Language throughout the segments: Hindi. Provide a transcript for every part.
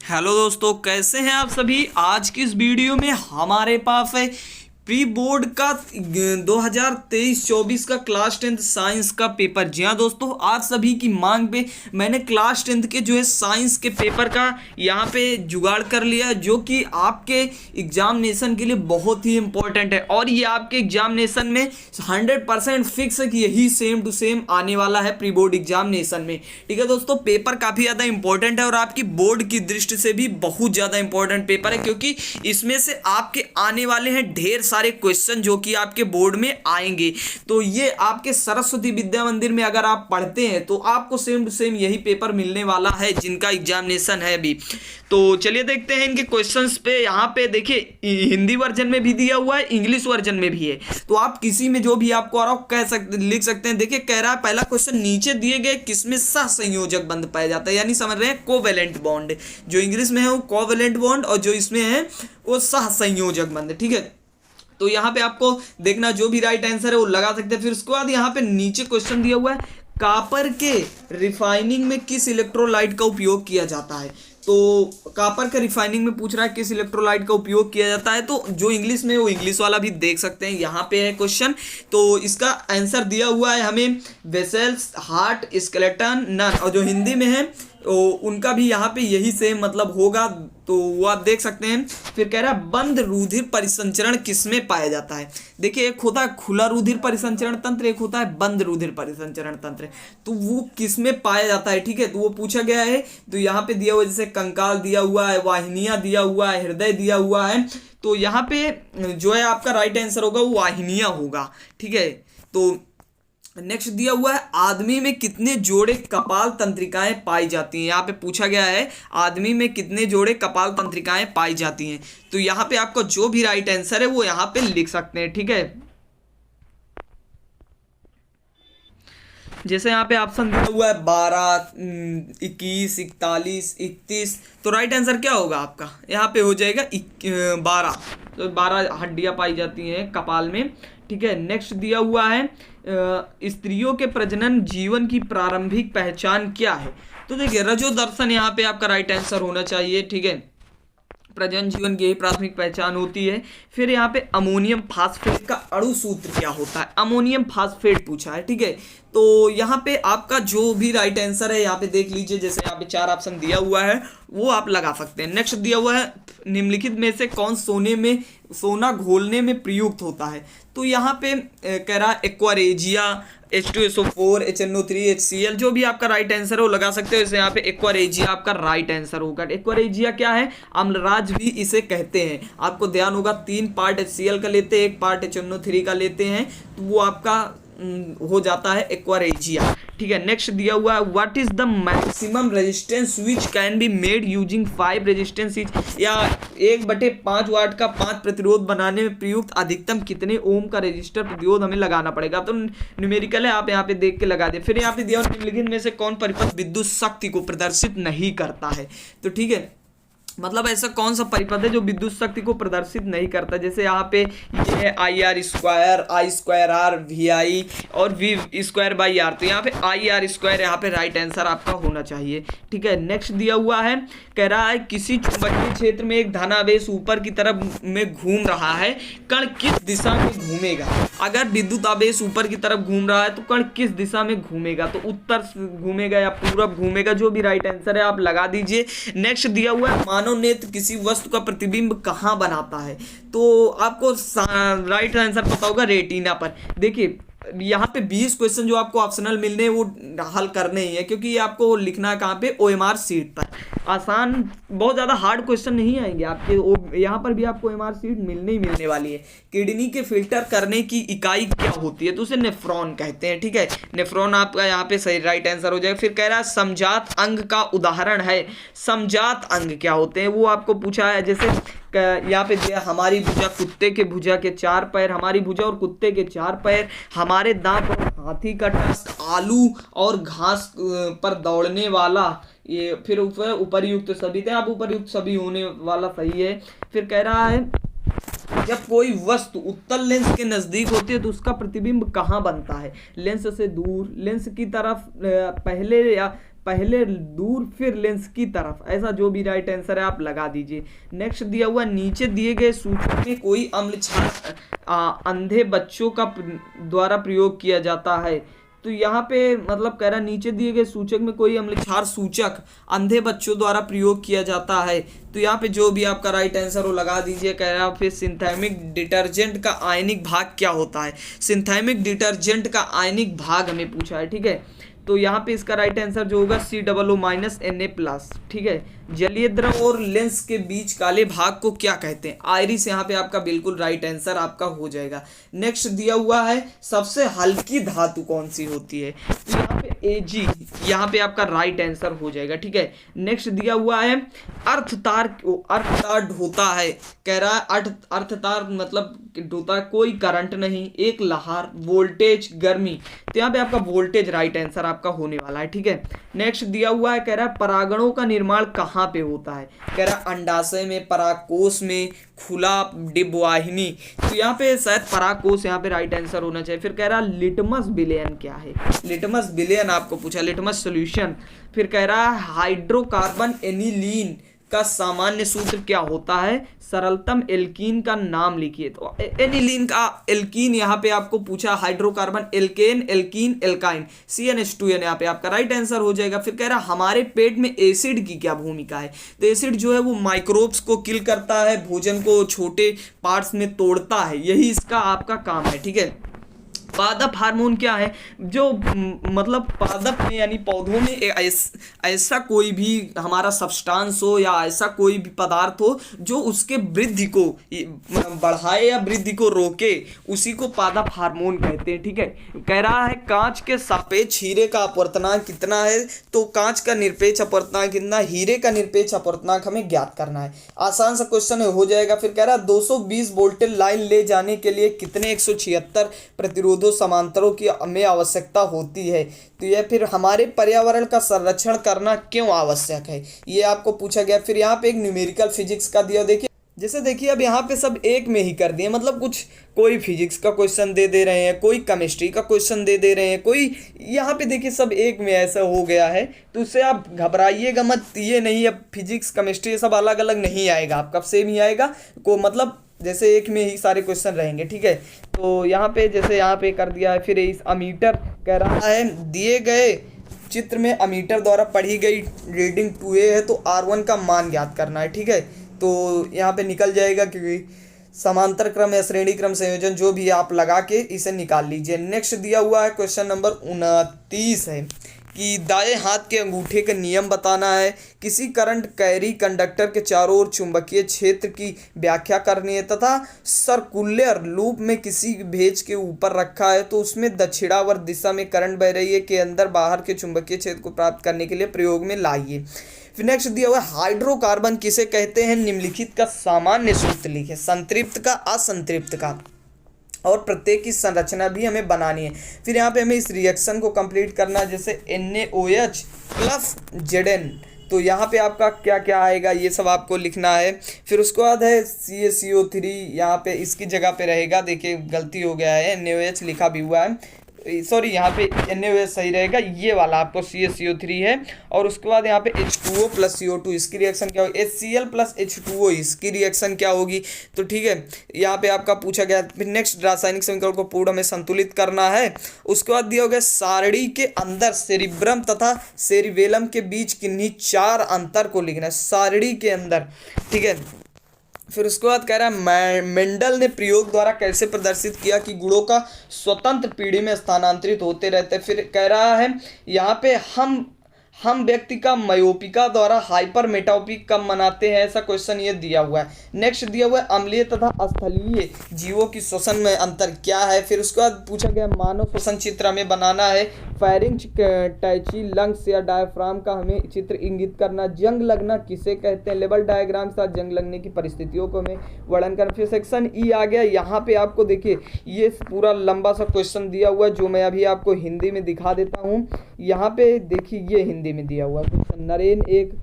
हेलो दोस्तों, कैसे हैं आप सभी। आज की इस वीडियो में हमारे पास है प्री बोर्ड का 2023-24 का क्लास 10th साइंस का पेपर। जी हाँ दोस्तों, आप सभी की मांग पे मैंने क्लास 10th के जो है साइंस के पेपर का यहाँ पे जुगाड़ कर लिया, जो कि आपके एग्जामिनेशन के लिए बहुत ही इंपॉर्टेंट है। और ये आपके एग्जामिनेशन में 100% फिक्स है कि यही सेम टू सेम आने वाला है प्री बोर्ड एग्जामिनेशन में। ठीक है दोस्तों, पेपर काफ़ी ज़्यादा इंपॉर्टेंट है और आपकी बोर्ड की दृष्टि से भी बहुत ज़्यादा इंपॉर्टेंट पेपर है, क्योंकि इसमें से आपके आने वाले हैं ढेर सारे क्वेश्चन जो कि आपके बोर्ड में आएंगे। तो ये आपके सरस्वती विद्या मंदिर में अगर आप पढ़ते हैं तो आपको सेम टू सेम यही पेपर मिलने वाला है जिनका एग्जामिनेशन है अभी। तो चलिए देखते हैं इनके क्वेश्चंस पे। यहाँ पे देखिए, हिंदी वर्जन में भी दिया हुआ है, इंग्लिश वर्जन में भी है, तो आप किसी में जो भी आपको आ रहा हो लिख सकते हैं। देखिए कह रहा है पहला क्वेश्चन, नीचे दिए गए किसमें सहसंयोजक बंध पाया जाता है, यानी समझ रहे हैं कोवेलेंट बॉन्ड। जो इंग्लिश में है वो कोवेलेंट बॉन्ड और जो इसमें है वो सहसंयोजक बंध। ठीक है, तो यहाँ पे आपको देखना जो भी राइट आंसर है वो लगा सकते हैं। फिर उसके बाद यहाँ पे नीचे क्वेश्चन दिया हुआ है, कॉपर के रिफाइनिंग में किस इलेक्ट्रोलाइट का उपयोग किया जाता है। तो कॉपर के रिफाइनिंग में पूछ रहा है किस इलेक्ट्रोलाइट का उपयोग किया जाता है। तो जो इंग्लिश में वो इंग्लिश वाला भी देख सकते हैं, यहाँ पे है क्वेश्चन। तो इसका आंसर दिया हुआ है हमें वेसल्स, हार्ट, स्केलेटन, नर्व। और जो हिंदी में है तो उनका भी यहाँ पे यही सेम मतलब होगा, तो वो आप देख सकते हैं। फिर कह रहा है बंद रुधिर परिसंचरण किसमें पाया जाता है। देखिए, एक होता है खुला रुधिर परिसंचरण तंत्र, एक होता है बंद रुधिर परिसंचरण तंत्र। तो वो किसमें पाया जाता है, ठीक है, तो वो पूछा गया है। तो यहाँ पे दिया हुआ है, जैसे कंकाल दिया हुआ है, वाहिनियां दिया हुआ है, हृदय दिया हुआ है। तो यहाँ पे जो है आपका राइट आंसर होगा वो वाहिनियां होगा। ठीक है, तो नेक्स्ट दिया हुआ है, आदमी में कितने जोड़े कपाल तंत्रिकाएं पाई जाती हैं। यहाँ पे पूछा गया है आदमी में कितने जोड़े कपाल तंत्रिकाएं पाई जाती हैं। तो यहाँ पे आपका जो भी राइट आंसर है वो यहाँ पे लिख सकते हैं। ठीक है, जैसे यहाँ पे ऑप्शन दिया हुआ है 12, 21, 41, 31। तो राइट आंसर क्या होगा आपका, यहाँ पे हो जाएगा 12। तो 12 हड्डियां पाई जाती हैं कपाल में। ठीक है, नेक्स्ट दिया हुआ है स्त्रियों के प्रजनन जीवन की प्रारंभिक पहचान क्या है। तो देखिए रजो दर्शन यहाँ पे आपका राइट आंसर होना चाहिए। ठीक है, प्रजनन जीवन की प्राथमिक पहचान होती है। फिर यहाँ पे अमोनियम फास्फेट का अणु सूत्र क्या होता है, अमोनियम फास्फेट पूछा है। ठीक है, तो यहाँ पे आपका जो भी राइट आंसर है यहाँ पे देख लीजिए, जैसे यहाँ पे 4 ऑप्शन दिया हुआ है वो आप लगा सकते हैं। नेक्स्ट दिया हुआ है निम्नलिखित में से कौन सोना घोलने में प्रयुक्त होता है। तो यहाँ पे कह रहा है एक्वारेजिया, H2SO4, HNO3, HCl। जो भी आपका राइट आंसर है वो लगा सकते हो। जैसे यहाँ पे एक्वारेजिया आपका राइट आंसर होगा। एक्वारेजिया क्या है, अम्लराज भी इसे कहते हैं। आपको ध्यान होगा 3 पार्ट HCl का लेते हैं, 1 पार्ट HNO3 का लेते हैं, तो वो आपका हो जाता है एक्वारेजिया। ठीक है, नेक्स्ट दिया हुआ है what is the maximum resistance which can be made using 5 resistance etch, या 1/5 वाट का 5 प्रतिरोध बनाने में प्रयुक्त अधिकतम कितने ओम का रेजिस्टर प्रतिरोध हमें लगाना पड़ेगा। तो न्यूमेरिकल है, आप यहाँ पे देख के लगा दे। फिर यहाँ पे दिया निम्नलिखित में से कौन परिपथ विद्युत शक्ति को प्रदर्शित नहीं करता है। तो ठीक है, मतलब ऐसा कौन सा परिपथ है जो विद्युत शक्ति को प्रदर्शित नहीं करता। जैसे यहाँ पे ये है IR², I²R, VI और V²/R। तो यहाँ पे IR², यहाँ पे राइट आंसर आपका होना चाहिए। ठीक है, नेक्स्ट दिया हुआ है, कह रहा है किसी चुंबकीय क्षेत्र में एक धनावेश ऊपर की तरफ में घूम रहा है, कण किस दिशा में घूमेगा। अगर विद्युत आवेश ऊपर की तरफ घूम रहा है तो कण किस दिशा में घूमेगा, तो उत्तर घूमेगा या पूरब घूमेगा। जो भी राइट आंसर है आप लगा दीजिए। नेक्स्ट दिया हुआ है मानव नेत्र किसी वस्तु का प्रतिबिंब कहाँ बनाता है। तो आपको राइट आंसर पता होगा रेटिना पर। देखिए यहाँ पे 20 क्वेश्चन जो आपको ऑप्शनल मिलने हैं वो हल करने ही है, क्योंकि ये आपको लिखना है कहाँ पे, OMR सीट पर। आसान, बहुत ज़्यादा हार्ड क्वेश्चन नहीं आएंगे आपके, यहाँ पर भी आपको OMR सीट मिलने ही मिलने वाली है। किडनी के फिल्टर करने की इकाई क्या होती है, तो उसे नेफ्रॉन कहते हैं। ठीक है, नेफ्रॉन आपका यहाँ पे सही राइट आंसर हो जाएगा। फिर कह रहा है समजात अंग का उदाहरण है। समजात अंग क्या होते हैं वो आपको पूछा है। जैसे यहाँ पे दिया हमारी भुजा, कुत्ते के भुजा के 4 पैर, हमारी भुजा और कुत्ते के 4 पैर, हमारे दांत और हाथी का टस्ट, आलू और घास पर दौड़ने वाला। ये फिर उपरयुक्त सभी थे, आप उपरयुक्त सभी होने वाला सही है। फिर कह रहा है जब कोई वस्तु उत्तल लेंस के नजदीक होती है तो उसका प्रतिबिंब कहाँ बनता है, लेंस से दूर, लेंस की तरफ पहले या पहले दूर फिर लेंस की तरफ, ऐसा जो भी राइट आंसर है आप लगा दीजिए। नेक्स्ट दिया हुआ नीचे दिए गए सूचक में कोई अम्ल क्षार अंधे बच्चों का द्वारा प्रयोग किया जाता है। तो यहाँ पे मतलब कह रहा है नीचे दिए गए सूचक में कोई अम्ल क्षार सूचक अंधे बच्चों द्वारा प्रयोग किया जाता है। तो यहाँ पे जो भी आपका राइट आंसर हो लगा दीजिए। कह रहा है फिर सिंथेटिक डिटर्जेंट का आयनिक भाग क्या होता है। सिंथेटिक डिटर्जेंट का आयनिक भाग हमें पूछा है, ठीक है। तो यहाँ पे इसका राइट आंसर जो होगा COO-Na+, ठीक है। जलीय द्रव और लेंस के बीच काले भाग को क्या कहते हैं। आयरिस यहाँ पे आपका बिल्कुल राइट आंसर आपका हो जाएगा। नेक्स्ट दिया हुआ है सबसे हल्की धातु कौन सी होती है। तो यहाँ पे Ag यहाँ पे आपका राइट आंसर हो जाएगा, ठीक है। नेक्स्ट दिया हुआ है अर्धतार ढोता है। कह रहा है अर्धतार मतलब ढोता है, कोई करंट नहीं, एक लहर, वोल्टेज, गर्मी। तो यहाँ पे आपका वोल्टेज राइट आंसर आपका होने वाला है, ठीक है। नेक्स्ट दिया हुआ है कह रहा है परागणों का निर्माण कहाँ पे होता है। कह रहा है अंडाशय में, परागकोश में, खुला डिंबवाहिनी। तो यहाँ पे शायद परागकोश यहाँ पे राइट आंसर होना चाहिए। फिर कह रहा है लिटमस विलयन क्या है। लिटमस विलयन आपको पूछा, लिटमस सॉल्यूशन। फिर कह रहा है हाइड्रोकार्बन एनिलीन का सामान्य सूत्र क्या होता है। सरलतम एल्कीन का नाम लिखिए। तो एनिलीन का एल्कीन यहाँ पे आपको पूछा, hydrocarbon alkene, alkene, alkyne, CnH2n यहाँ पे आपका राइट आंसर हो जाएगा। फिर कह रहा है हमारे पेट में एसिड की क्या भूमिका है। तो एसिड जो है वो माइक्रोब्स को किल करता है, भोजन को छोटे पार्ट्स में तोड़ता है, यही इसका आपका काम है, ठीक है। पादप हार्मोन क्या है, जो मतलब पादप में यानी पौधों में ऐसा कोई भी हमारा सब्सटेंस हो या ऐसा कोई भी पदार्थ हो जो उसके वृद्धि को बढ़ाए या वृद्धि को रोके, उसी को पादप हार्मोन कहते हैं, ठीक है। कह रहा है कांच के सापेक्ष हीरे का अपवर्तनांक कितना है। तो कांच का निरपेक्ष अपवर्तनांक कितना, हीरे का निरपेक्ष अपवर्तनांक हमें ज्ञात करना है। आसान सा क्वेश्चन हो जाएगा। फिर कह रहा है 220 वोल्टेज लाइन ले जाने के लिए कितने 176 प्रतिरोधों समांतरों की में आवश्यकता होती है। तो यह फिर हमारे पर्यावरण का संरक्षण करना क्यों आवश्यक है, ये आपको पूछा गया। फिर यहाँ पे एक न्यूमेरिकल फिजिक्स का दिया, देखिए जैसे देखिए अब यहाँ पे सब एक में ही कर दिए, मतलब कुछ कोई फिजिक्स का क्वेश्चन दे रहे हैं, कोई केमिस्ट्री का क्वेश्चन दे रहे हैं, कोई यहाँ पे देखिए सब एक में ऐसा हो गया है। तो उससे आप घबराइएगा मत, ये नहीं अब फिजिक्स केमिस्ट्री ये सब अलग अलग नहीं आएगा, आपका सेम ही आएगा को मतलब जैसे एक में ही सारे क्वेश्चन रहेंगे, ठीक है। तो यहाँ पे जैसे यहाँ पे कर दिया है। फिर इस अमीटर कह रहा है दिए गए चित्र में अमीटर द्वारा पढ़ी गई रीडिंग 2A है, तो R1 का मान ज्ञात करना है, ठीक है। तो यहाँ पे निकल जाएगा क्योंकि समांतर क्रम या श्रेणी क्रम संयोजन जो भी आप लगा के इसे निकाल लीजिए। नेक्स्ट दिया हुआ है क्वेश्चन नंबर 29 है कि दाएं हाथ के अंगूठे का नियम बताना है। किसी करंट कैरी कंडक्टर के चारों ओर चुंबकीय क्षेत्र की व्याख्या करनी है तथा सर्कुलर लूप में किसी भेज के ऊपर रखा है तो उसमें दक्षिणावर्त दिशा में करंट बह रही है के अंदर बाहर के चुंबकीय क्षेत्र को प्राप्त करने के लिए प्रयोग में लाइए। फिर नेक्स्ट दिया हुआ है हाइड्रोकार्बन किसे कहते हैं, निम्नलिखित का सामान्य सूत्र लिखे, संतृप्त का, असंतृप्त का, और प्रत्येक की संरचना भी हमें बनानी है। फिर यहाँ पे हमें इस रिएक्शन को कंप्लीट करना है, जैसे NaOH प्लस Zn। तो यहाँ पे आपका क्या क्या आएगा ये सब आपको लिखना है। फिर उसके बाद है CaCO3, यहाँ पे इसकी जगह पे रहेगा, देखिए गलती हो गया है, NaOH लिखा भी हुआ है, सॉरी यहाँ पे NaOH सही रहेगा, ये वाला आपको CaCO3 है। और उसके बाद यहाँ पे H2O प्लस CO2, इसकी रिएक्शन क्या होगी, HCl प्लस H2O, इसकी रिएक्शन क्या होगी। तो ठीक है, यहाँ पे आपका पूछा गया। फिर नेक्स्ट रासायनिक समीकरण को पूर्ण में संतुलित करना है। उसके बाद दिया होगा सारणी के अंदर सेरिब्रम तथा सेरिबेलम के बीच किन्हीं 4 अंतर को लिखना है, सारणी के अंदर, ठीक है। फिर उसके बाद कह रहा है मेंडल ने प्रयोग द्वारा कैसे प्रदर्शित किया कि गुणों का स्वतंत्र पीढ़ी में स्थानांतरित होते रहते हैं। फिर कह रहा है यहाँ पे हम व्यक्ति का मायोपिका द्वारा हाइपर मेटाओपिक कब मनाते हैं, ऐसा क्वेश्चन ये दिया हुआ है। नेक्स्ट दिया हुआ है अम्लीय तथा स्थलीय जीवों की श्वसन में अंतर क्या है। फिर उसके बाद पूछा गया मानव श्वसन चित्र हमें बनाना है, फायरिंग टैची, लंग्स या डायफ्राम का हमें चित्र इंगित करना, जंग लगना किसे कहते हैं, लेवल डायग्राम के साथ जंग लगने की परिस्थितियों को हमें वर्णन करना। फिर सेक्शन ई आ गया, यहाँ पे आपको देखिए ये पूरा लंबा सा क्वेश्चन दिया हुआ है जो मैं अभी आपको हिंदी में दिखा देता हूँ। यहाँ पे देखिए ये हिंदी हिंदी में दिया हुआ है। क्वेश्चन नरेन एक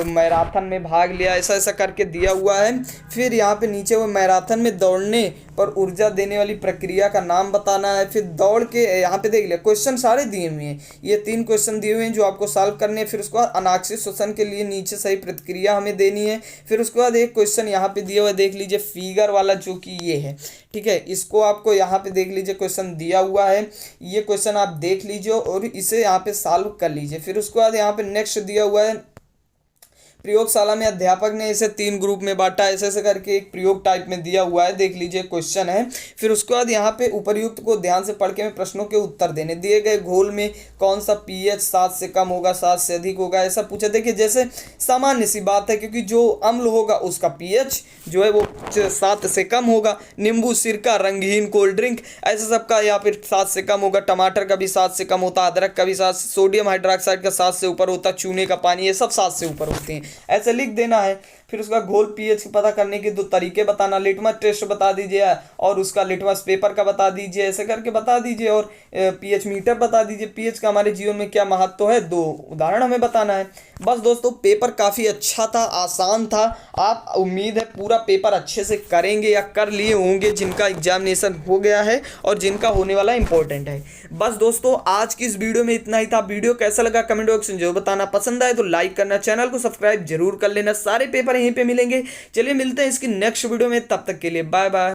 मैराथन में भाग लिया, ऐसा ऐसा करके दिया हुआ है। फिर यहाँ पे नीचे वो मैराथन में दौड़ने पर ऊर्जा देने वाली प्रक्रिया का नाम बताना है। फिर दौड़ के यहाँ पे देख लिया, क्वेश्चन सारे दिए हुए हैं, ये 3 क्वेश्चन दिए हुए हैं जो आपको सॉल्व करने हैं। फिर उसके बाद अनाक्षित श्वसन के लिए नीचे सही प्रतिक्रिया हमें देनी है। फिर उसके बाद एक क्वेश्चन यहाँ पे दिया हुआ है, देख लीजिए फिगर वाला, जो कि ये है, ठीक है। इसको आपको यहाँ पे देख लीजिए क्वेश्चन दिया हुआ है, ये क्वेश्चन आप देख लीजिए और इसे यहाँ पे सॉल्व कर लीजिए। फिर उसके बाद यहाँ पे नेक्स्ट दिया हुआ है, प्रयोगशाला में अध्यापक ने इसे 3 ग्रुप में बांटा, ऐसे ऐसे करके एक प्रयोग टाइप में दिया हुआ है, देख लीजिए क्वेश्चन है। फिर उसके बाद यहाँ पे उपर्युक्त को ध्यान से पढ़ के में प्रश्नों के उत्तर देने। दिए गए घोल में कौन सा पीएच 7 से कम होगा, 7 से अधिक होगा, ऐसा पूछा। देखिए जैसे सामान्य सी बात है, क्योंकि जो अम्ल होगा उसका पीएच जो है वो 7 से कम होगा। नींबू, सिरका, रंगीन कोल्ड ड्रिंक, ऐसा सबका यहाँ पे 7 से कम होगा। टमाटर का भी 7 से कम होता है, अदरक का भी 7, सोडियम हाइड्रोक्साइड का 7 से ऊपर होता है, चूने का पानी, ये सब 7 से ऊपर होते हैं, ऐसे लिख देना है। फिर उसका घोल पीएच पता करने के 2 तरीके बताना, लिटमस टेस्ट बता दीजिए और उसका लिटमस पेपर का बता दीजिए, ऐसे करके बता दीजिए। और पीएच मीटर बता दीजिए। पीएच का हमारे जीवन में क्या महत्व है, 2 उदाहरण हमें बताना है। बस दोस्तों, पेपर काफ़ी अच्छा था, आसान था। आप उम्मीद है पूरा पेपर अच्छे से करेंगे या कर लिए होंगे, जिनका एग्जामिनेशन हो गया है और जिनका होने वाला इंपॉर्टेंट है। बस दोस्तों, आज की इस वीडियो में इतना ही था। वीडियो कैसा लगा कमेंट बॉक्स में जरूर बताना, पसंद आए तो लाइक करना, चैनल को सब्सक्राइब जरूर कर लेना। सारे पेपर यहीं पे मिलेंगे। चलिए मिलते हैं इसकी नेक्स्ट वीडियो में, तब तक के लिए बाय बाय।